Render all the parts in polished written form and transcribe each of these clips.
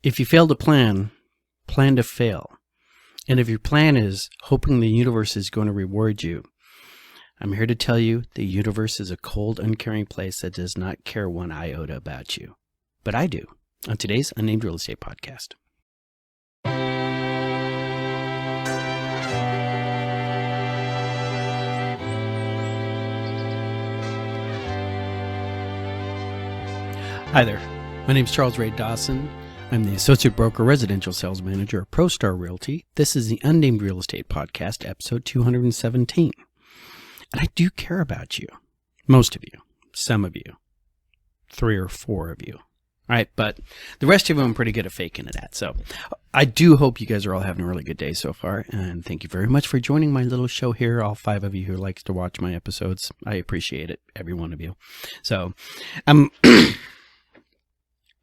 If you fail to plan, plan to fail. And if your plan is hoping the universe is going to reward you, I'm here to tell you the universe is a cold, uncaring place that does not care one iota about you. But I do, on today's Unnamed Real Estate Podcast. Hi there, my name is Charles Ray Dawson. I'm the Associate Broker Residential Sales Manager at ProStar Realty. This is the Unnamed Real Estate Podcast, episode 217. And I do care about you. Most of you. Some of you. 3 or 4 of you. All right, but the rest of you, I'm pretty good at faking it at. So I do hope you guys are all having a really good day so far. And thank you very much for joining my little show here. All 5 of you who likes to watch my episodes. I appreciate it, every one of you. So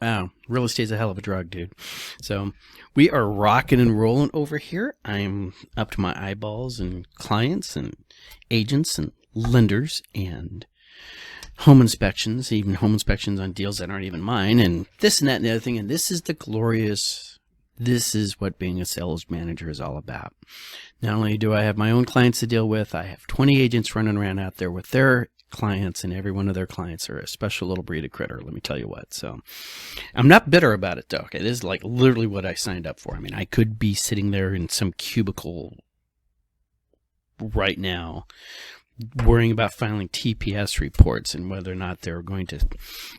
wow, real estate's a hell of a drug, dude. So we are rocking and rolling over here. I'm up to my eyeballs in clients and agents and lenders and home inspections, even home inspections on deals that aren't even mine, and this and that and the other thing. And this is this is what being a sales manager is all about. Not only do I have my own clients to deal with, I have 20 agents running around out there with their clients, and every one of their clients are a special little breed of critter, let me tell you what. So I'm not bitter about it, though. Okay, this is like literally what I signed up for. I mean, I could be sitting there in some cubicle right now worrying about filing TPS reports and whether or not they're going to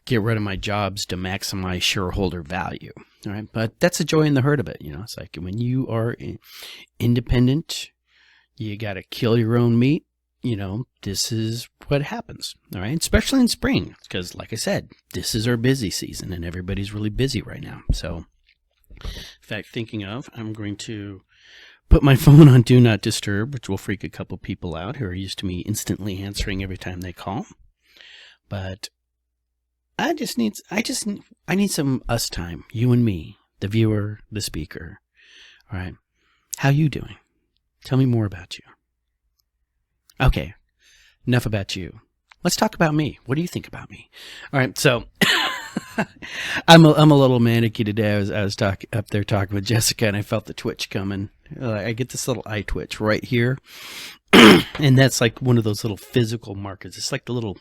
get rid of my jobs to maximize shareholder value. All right, but that's the joy and the hurt of it. You know, it's like when you are independent, you got to kill your own meat. You know, this is what happens, all right? Especially in spring, because like I said, this is our busy season and everybody's really busy right now. So, in fact, thinking of, I'm going to put my phone on Do Not Disturb, which will freak a couple people out who are used to me instantly answering every time they call. But I need some us time, you and me, the viewer, the speaker, all right? How you doing? Tell me more about you. Okay, enough about you. Let's talk about me. What do you think about me? All right, so I'm a little manicky today. I was up there talking with Jessica, and I felt the twitch coming. I get this little eye twitch right here, and that's like one of those little physical markers. It's like the little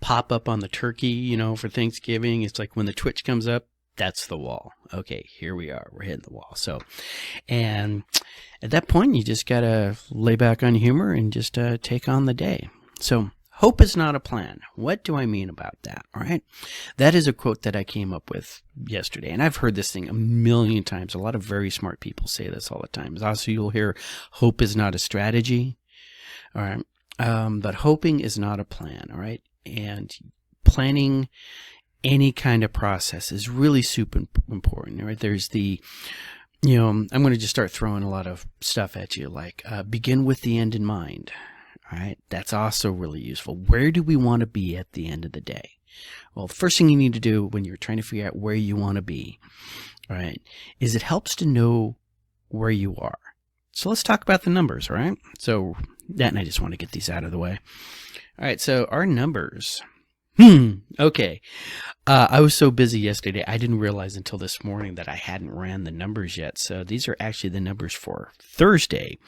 pop up on the turkey, you know, for Thanksgiving. It's like when the twitch comes up, that's the wall. Okay, here we are. We're hitting the wall. So, and at that point, you just got to lay back on humor and just take on the day. So, hope is not a plan. What do I mean about that? All right. That is a quote that I came up with yesterday. And I've heard this thing a million times. A lot of very smart people say this all the time. Also, you'll hear hope is not a strategy. All right. But hoping is not a plan. All right. And planning any kind of process is really super important, right? There's the, you know, I'm going to just start throwing a lot of stuff at you, like begin with the end in mind, all right? That's also really useful. Where do we want to be at the end of the day? Well, the first thing you need to do when you're trying to figure out where you want to be, all right, is it helps to know where you are. So let's talk about the numbers, all right? So that, and I just want to get these out of the way. All right, so our numbers. Okay. I was so busy yesterday, I didn't realize until this morning that I hadn't ran the numbers yet. So these are actually the numbers for Thursday,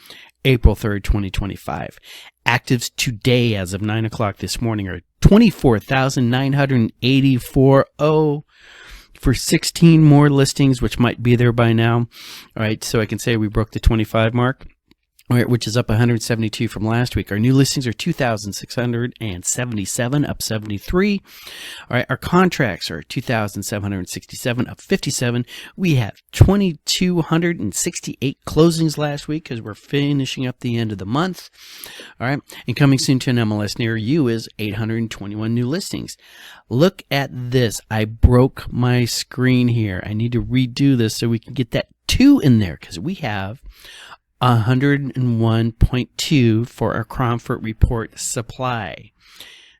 April 3rd, 2025. Actives today as of 9 o'clock this morning are 24,984. Oh, for 16 more listings, which might be there by now. All right, so I can say we broke the 25 mark. All right, which is up 172 from last week. Our new listings are 2,677, up 73. All right, our contracts are 2,767, up 57. We have 2,268 closings last week because we're finishing up the end of the month. All right, and coming soon to an MLS near you is 821 new listings. Look at this. I broke my screen here. I need to redo this so we can get that 2 in there because we have 101.2 for our Cromfort report supply.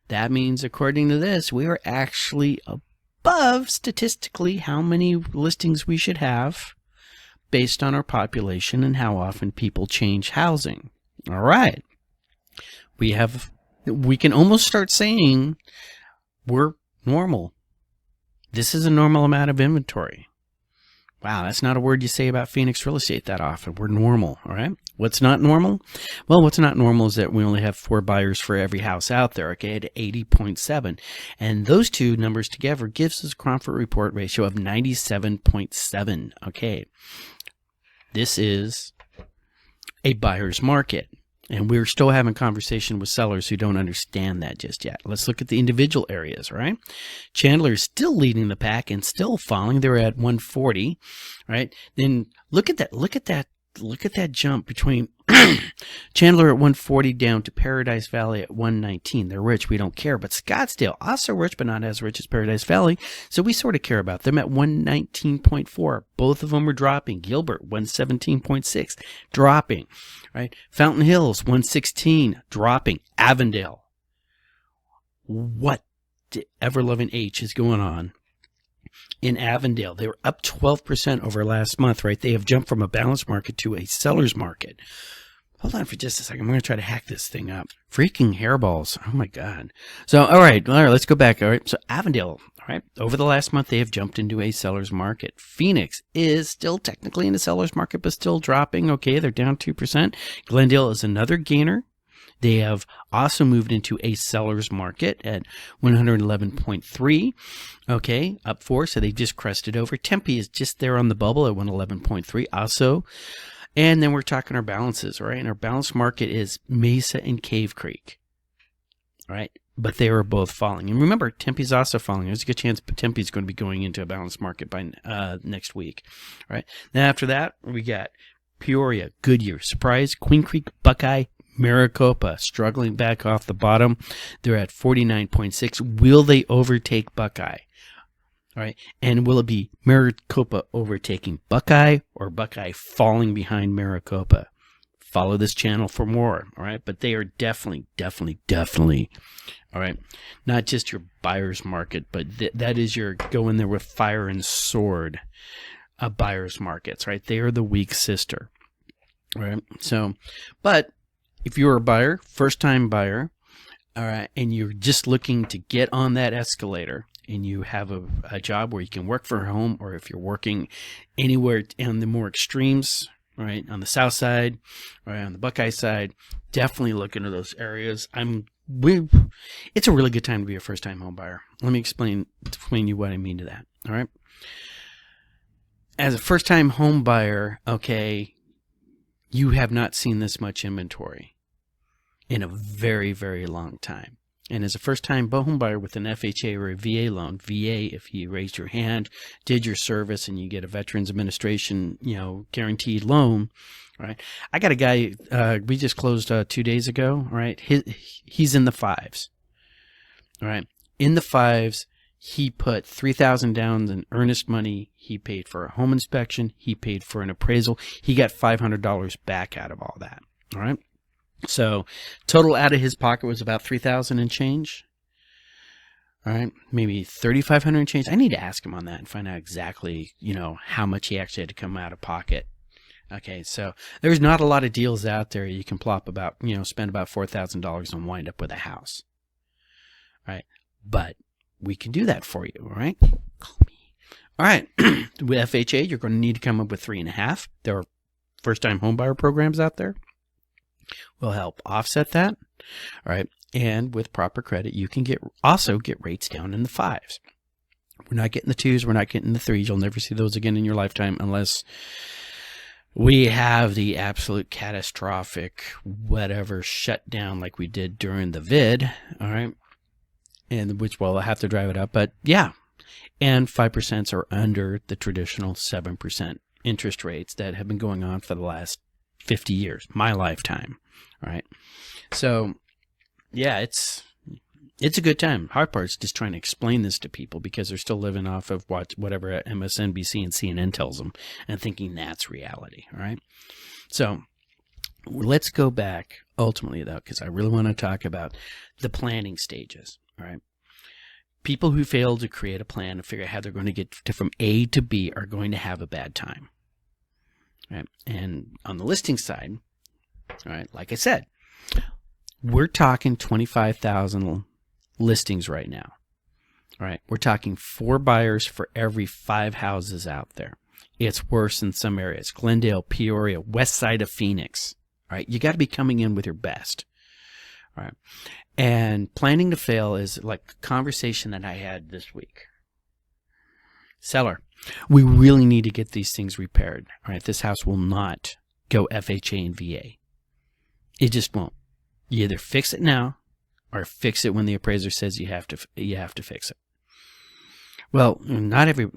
That means, according to this, we are actually above statistically how many listings we should have based on our population and how often people change housing. All right. We can almost start saying we're normal. This is a normal amount of inventory. Wow, that's not a word you say about Phoenix real estate that often. We're normal, all right? What's not normal? Well, what's not normal is that we only have 4 buyers for every house out there, okay, at 80.7. And those two numbers together gives us a comfort report ratio of 97.7, okay? This is a buyer's market. And we're still having conversation with sellers who don't understand that just yet. Let's look at the individual areas, right? Chandler is still leading the pack and still falling. They're at 140, right? Then look at that jump between Chandler at 140 down to Paradise Valley at 119. They're rich. We don't care. But Scottsdale, also rich, but not as rich as Paradise Valley. So we sort of care about them at 119.4. Both of them are dropping. Gilbert, 117.6, dropping. Right? Fountain Hills, 116, dropping. Avondale. What the ever-loving H is going on in Avondale? They were up 12% over last month, right? They have jumped from a balanced market to a seller's market. Hold on for just a second. I'm going to try to hack this thing up. Freaking hairballs. Oh, my God. So, all right, let's go back. All right, so Avondale, all right, over the last month, they have jumped into a seller's market. Phoenix is still technically in a seller's market, but still dropping. Okay, they're down 2%. Glendale is another gainer. They have also moved into a seller's market at 111.3. Okay, up 4, so they just crested over. Tempe is just there on the bubble at 111.3 also. And then we're talking our balances, right? And our balanced market is Mesa and Cave Creek, right? But they are both falling. And remember, Tempe's also falling. There's a good chance Tempe's going to be going into a balanced market by next week, right? Then after that, we got Peoria, Goodyear, Surprise, Queen Creek, Buckeye, Maricopa, struggling back off the bottom. They're at 49.6. Will they overtake Buckeye? All right. And will it be Maricopa overtaking Buckeye or Buckeye falling behind Maricopa? Follow this channel for more. All right. But they are definitely, all right, not just your buyer's market, but that is your go in there with fire and sword buyer's markets, right? They are the weak sister. All right. So, but if you're a buyer, first time buyer, all right, and you're just looking to get on that escalator, and you have a job where you can work from home, or if you're working anywhere on the more extremes, right, on the south side, or on the Buckeye side, definitely look into those areas. It's a really good time to be a first-time home buyer. Let me explain you what I mean to that. All right, as a first-time home buyer, okay, you have not seen this much inventory in a very, very long time. And as a first-time home buyer with an FHA or a VA loan, VA, if you raised your hand, did your service, and you get a Veterans Administration, guaranteed loan, right? I got a guy, we just closed 2 days ago, right? He's in the 5s, right? In the 5s, he put $3,000 down in earnest money. He paid for a home inspection. He paid for an appraisal. He got $500 back out of all that, all right? So total out of his pocket was about $3,000 and change. All right, maybe $3,500 and change. I need to ask him on that and find out exactly, how much he actually had to come out of pocket. Okay, so there's not a lot of deals out there you can plop about, spend about $4,000 and wind up with a house. All right, but we can do that for you. All right, call me. All right, with FHA, you're going to need to come up with 3.5. There are first-time homebuyer programs out there. Will help offset that. All right. And with proper credit, you can also get rates down in the 5s. We're not getting the 2s. We're not getting the 3s. You'll never see those again in your lifetime unless we have the absolute catastrophic whatever shutdown like we did during the vid. All right. And which we'll have to drive it up. But yeah. And 5% are under the traditional 7% interest rates that have been going on for the last 50 years, my lifetime. All right. So, yeah, it's a good time. Hard part is just trying to explain this to people because they're still living off of whatever MSNBC and CNN tells them and thinking that's reality. All right. So let's go back ultimately, though, because I really want to talk about the planning stages. All right. People who fail to create a plan and figure out how they're going to get from A to B are going to have a bad time. Right. And on the listing side, all right, like I said, we're talking 25,000 listings right now. All right, we're talking 4 buyers for every 5 houses out there. It's worse in some areas. Glendale, Peoria, west side of Phoenix. All right. You got to be coming in with your best. All right. And planning to fail is like a conversation that I had this week. Seller, we really need to get these things repaired. All right. This house will not go FHA and VA. It just won't. You either fix it now or fix it when the appraiser says you have to fix it. Well, not every,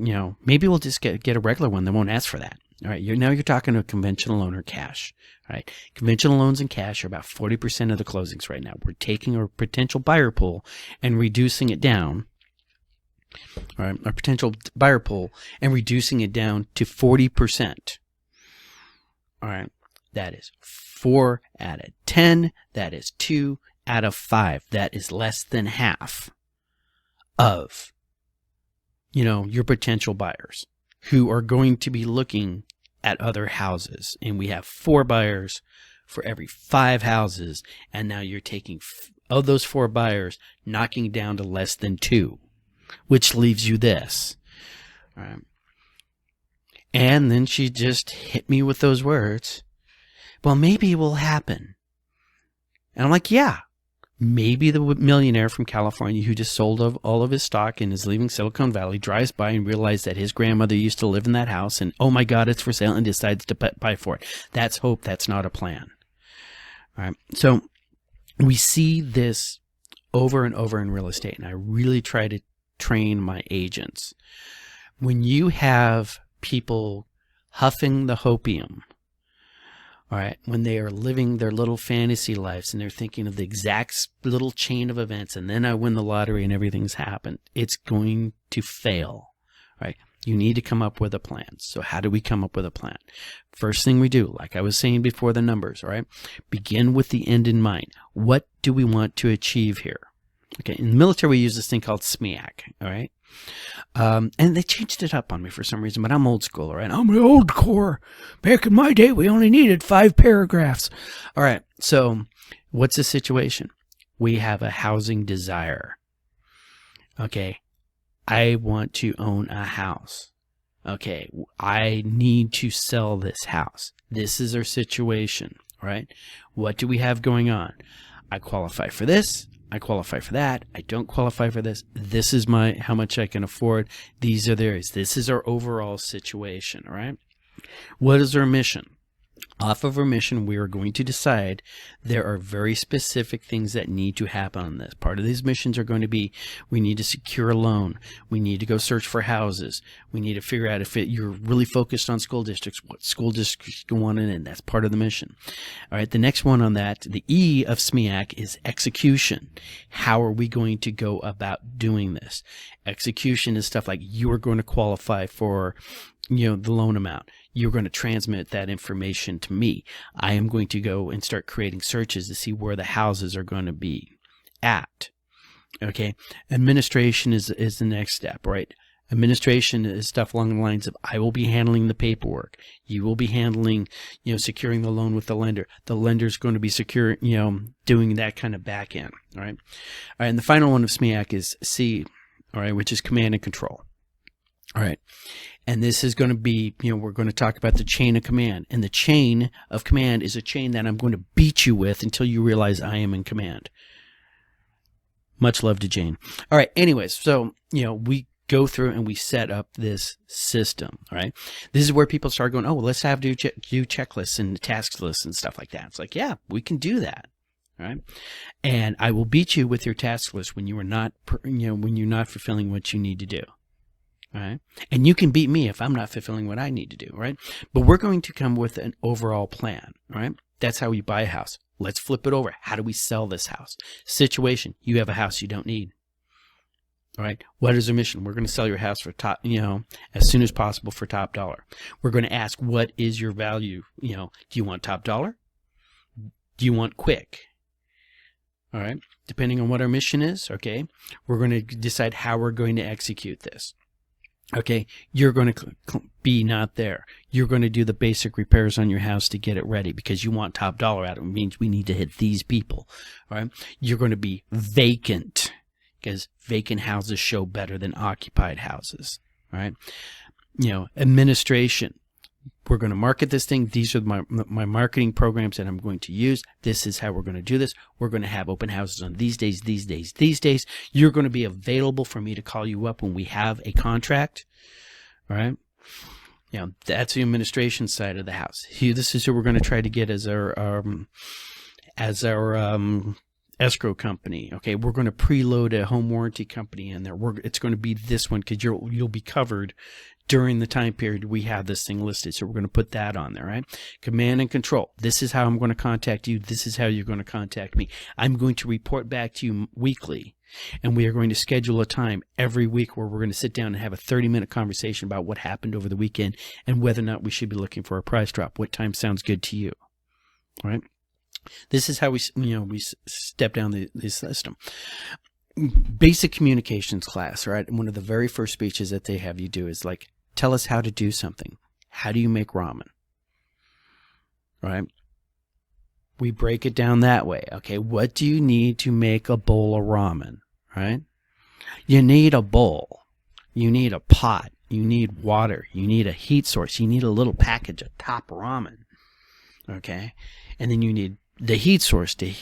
maybe we'll just get a regular one that won't ask for that. All right. Now you're talking to a conventional loan or cash. All right. Conventional loans and cash are about 40% of the closings right now. We're taking our potential buyer pool and reducing it down. All right. Our potential buyer pool and reducing it down to 40%. All right. That is 4 out of 10. That is 2 out of 5. That is less than half of, your potential buyers who are going to be looking at other houses. And we have 4 buyers for every 5 houses. And now you're taking, of those 4 buyers, knocking down to less than 2, which leaves you this. All right. And then she just hit me with those words. Well, maybe it will happen. And I'm like, yeah, maybe the millionaire from California who just sold all of his stock and is leaving Silicon Valley drives by and realizes that his grandmother used to live in that house and, oh my God, it's for sale, and decides to buy for it. That's hope. That's not a plan. All right. So we see this over and over in real estate, and I really try to train my agents. When you have people huffing the hopium, all right, when they are living their little fantasy lives and they're thinking of the exact little chain of events, and then I win the lottery and everything's happened, it's going to fail, right? You need to come up with a plan. So how do we come up with a plan? First thing we do, like I was saying before, the numbers, all right? Begin with the end in mind. What do we want to achieve here? Okay, in the military, we use this thing called SMEAC, all right? And they changed it up on me for some reason, but I'm old school, all right? I'm an old core. Back in my day, we only needed 5 paragraphs. All right, so what's the situation? We have a housing desire. Okay, I want to own a house. Okay, I need to sell this house. This is our situation, all right? What do we have going on? I qualify for this. I qualify for that. I don't qualify for this. This is how much I can afford. These are theirs. This is our overall situation, all right? What is our mission? Off of our mission, we are going to decide there are very specific things that need to happen on this. Part of these missions are going to be, we need to secure a loan. We need to go search for houses. We need to figure out if you're really focused on school districts, what school districts you want in. That's part of the mission. All right, the next one on that, the E of SMEAC, is execution. How are we going to go about doing this? Execution is stuff like you are going to qualify for, the loan amount. You're going to transmit that information to me. I am going to go and start creating searches to see where the houses are going to be at. Okay. Administration is the next step, right? Administration is stuff along the lines of, I will be handling the paperwork. You will be handling, securing the loan with the lender. The lender's going to be secure, doing that kind of back end. All right. All right. And the final one of SMEAC is C, all right, which is command and control. All right. And this is going to be, we're going to talk about the chain of command. And the chain of command is a chain that I'm going to beat you with until you realize I am in command. Much love to Jane. All right. Anyways, so, we go through and we set up this system. All right. This is where people start going, oh, well, let's do checklists and task lists and stuff like that. It's like, yeah, we can do that. All right. And I will beat you with your task list when you are not, when you're not fulfilling what you need to do. All right. And you can beat me if I'm not fulfilling what I need to do, right? But we're going to come with an overall plan, all right? That's how we buy a house. Let's flip it over. How do we sell this house? Situation, you have a house you don't need. All right. What is our mission? We're going to sell your house for top, as soon as possible for top dollar. We're going to ask, what is your value? Do you want top dollar? Do you want quick? All right. Depending on what our mission is, okay, we're going to decide how we're going to execute this. Okay, you're going to be not there. You're going to do the basic repairs on your house to get it ready because you want top dollar out of it. It means we need to hit these people. All right, you're going to be vacant because vacant houses show better than occupied houses. All right, administration. We're going to market this thing. These are my marketing programs that I'm going to use. This is how we're going to do this. We're going to have open houses on these days, these days, these days. You're going to be available for me to call you up when we have a contract. All right. That's the administration side of the house. This is who we're going to try to get as our escrow company. Okay, we're going to preload a home warranty company in there. It's going to be this one because you'll be covered during the time period we have this thing listed. So we're going to put that on there, right? Command and control. This is how I'm going to contact you. This is how you're going to contact me. I'm going to report back to you weekly, and we are going to schedule a time every week where we're going to sit down and have a 30-minute conversation about what happened over the weekend and whether or not we should be looking for a price drop. What time sounds good to you, all right? This is how we step down the system. Basic communications class, right? One of the very first speeches that they have you do is like, tell us how to do something. How do you make ramen? Right? We break it down that way. Okay, what do you need to make a bowl of ramen? Right? You need a bowl. You need a pot. You need water. You need a heat source. You need a little package of top ramen. Okay? And then you need the heat source to,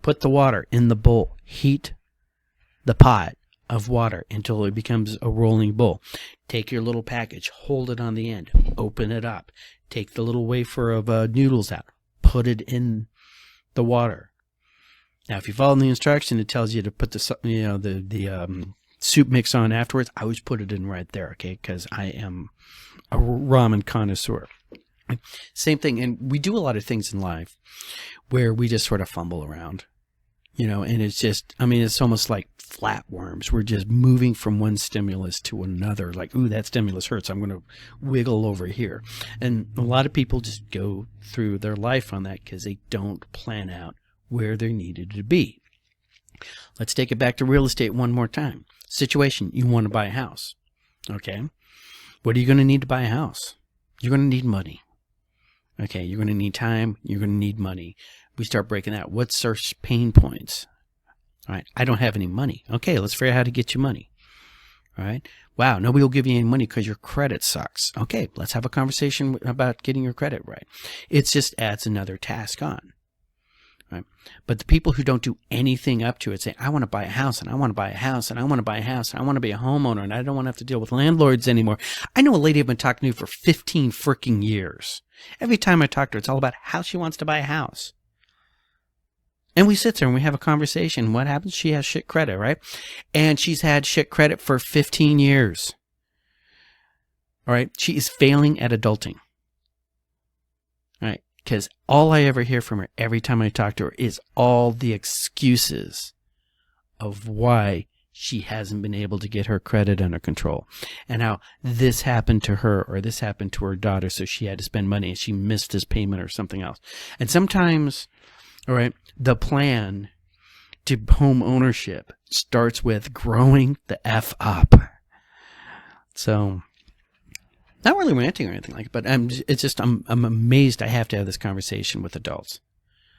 put the water in the bowl. Heat the pot of water until it becomes a rolling bowl. Take your little package, hold it on the end, open it up, take the little wafer of noodles out, put it in the water. Now, if you follow the instruction, it tells you to put the soup mix on afterwards. I always put it in right there, okay, because I am a ramen connoisseur. Same thing, and we do a lot of things in life where we just sort of fumble around. And it's just, it's almost like flatworms. We're just moving from one stimulus to another. Like, ooh, that stimulus hurts. I'm going to wiggle over here. And a lot of people just go through their life on that because they don't plan out where they're needed to be. Let's take it back to real estate one more time. Situation, you want to buy a house. Okay. What are you going to need to buy a house? You're going to need money. Okay. You're going to need time. You're going to need money. We start breaking out. What's our pain points? All right. I don't have any money. Okay. Let's figure out how to get you money. All right. Wow. Nobody will give you any money because your credit sucks. Okay. Let's have a conversation about getting your credit right. It just adds another task on. Right. But the people who don't do anything up to it say, I want to buy a house and I want to buy a house and I want to buy a house and I want to be a homeowner and I don't want to have to deal with landlords anymore. I know a lady I've been talking to for 15 freaking years. Every time I talk to her, it's all about how she wants to buy a house. And we sit there and we have a conversation. What happens? She has shit credit, right? And she's had shit credit for 15 years. All right. She is failing at adulting. All right. Because all I ever hear from her every time I talk to her is all the excuses of why she hasn't been able to get her credit under control and how this happened to her or this happened to her daughter. So she had to spend money and she missed his payment or something else. And sometimes, all right, the plan to home ownership starts with growing the F up. So, not really ranting or anything like that, but I'm amazed I have to have this conversation with adults.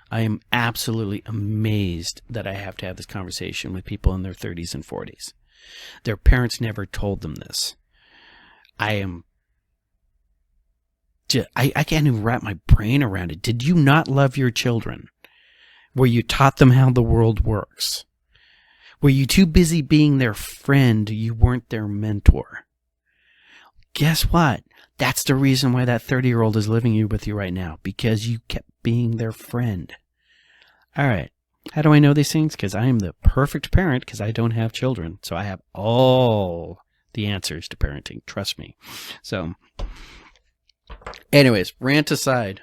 I am absolutely amazed that I have to have this conversation with people in their 30s and 40s. Their parents never told them this. I can't even wrap my brain around it. Did you not love your children? Were you taught them how the world works? Were you too busy being their friend? You weren't their mentor. Guess what? That's the reason why that 30-year-old is living with you right now, because you kept being their friend. All right. How do I know these things? Because I am the perfect parent because I don't have children. So I have all the answers to parenting. Trust me. So anyways, rant aside.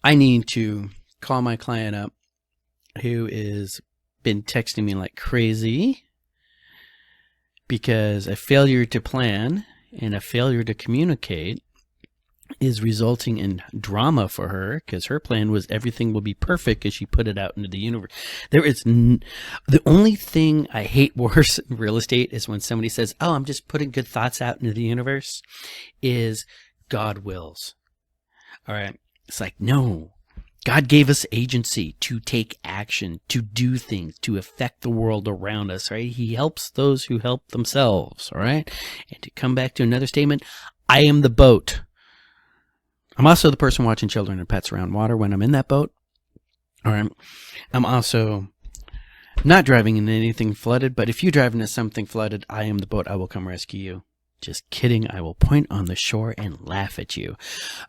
I need to call my client up who has been texting me like crazy because a failure to plan and a failure to communicate is resulting in drama for her because her plan was everything will be perfect as she put it out into the universe. The only thing I hate worse in real estate is when somebody says, oh, I'm just putting good thoughts out into the universe, is God wills. All right. It's like, no, God gave us agency to take action, to do things, to affect the world around us, right? He helps those who help themselves, all right? And to come back to another statement, I am the boat. I'm also the person watching children and pets around water when I'm in that boat. All right. I'm also not driving into anything flooded, but if you drive into something flooded, I am the boat. I will come rescue you. Just kidding. I will point on the shore and laugh at you.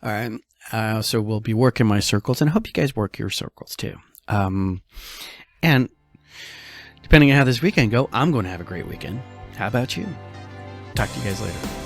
All right. I also will be working my circles, and I hope you guys work your circles too. And depending on how this weekend go, I'm going to have a great weekend. How about you? Talk to you guys later.